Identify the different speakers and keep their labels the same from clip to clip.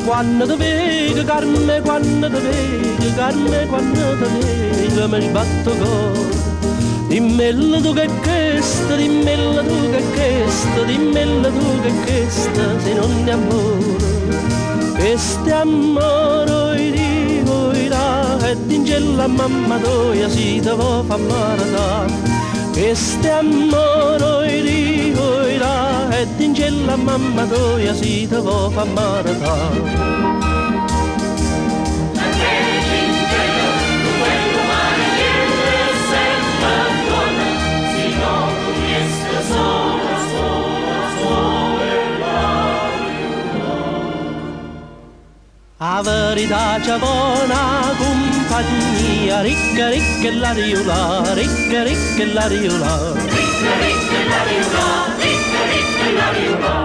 Speaker 1: quando ti vedo, Carme quando ti vedo, Carme quando ti vedo, mi sbatto cuore. Dimmelo tu che è questo, dimmelo tu che è questo, dimmelo tu che è questo, se non è amore. Questo è amore, oi là, e d'ingella mamma tua si te vuoi fa maritare. Questo è amore, oi là, e d'ingella mamma tua si te vuoi fa maritare. A verità c'è buona compagnia, ricca, ricca e la riula, ricca, ricca e la riula, ricca, ricca e la riula, ricca, ricca e la riula.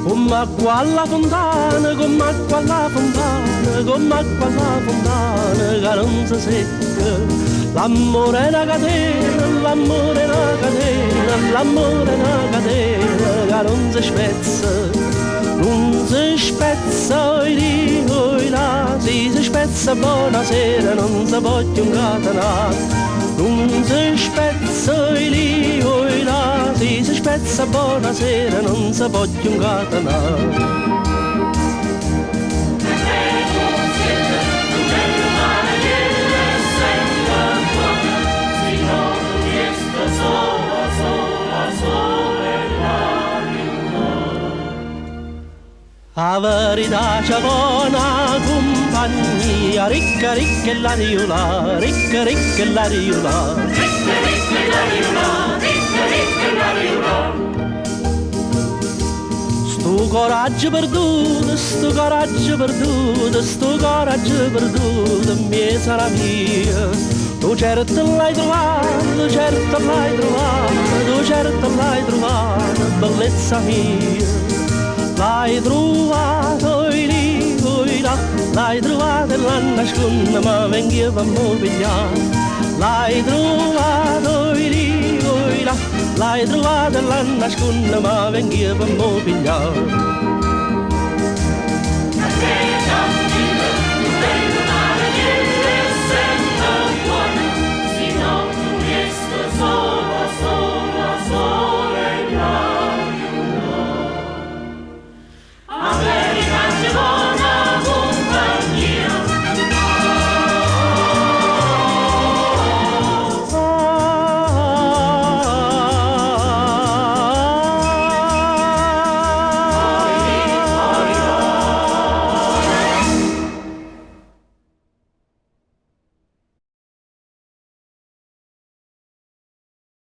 Speaker 1: Come acqua alla fontana, come acqua alla fontana, come acqua alla fontana, che non si secca. L'amore è una catena, l'amore è una catena, l'amore è una catena, che non si spezza. Non si spezza, oi là, si spezza buonasera, non si può più incatenare. Non si spezza, oi là, si spezza buonasera, non si può più incatenare. A verità c'è buona compagnia, ricca, ricca e la riula, ricca, ricca e la riula, ricca, ricca e la riula, ricca, ricca e la riula. Sto coraggio perduto, sto coraggio perduto, sto coraggio perduto, mi sarà mia. Tu certo l'hai trovato, tu certo l'hai trovato, tu certo l'hai trovato, bellezza mia. L'hai trovato oi là, l'hai trovato e l'ha nascosto, ma veniva a pigliare. L'hai trovato oi là, l'hai trovato e l'ha nascosto, ma veniva a pigliare.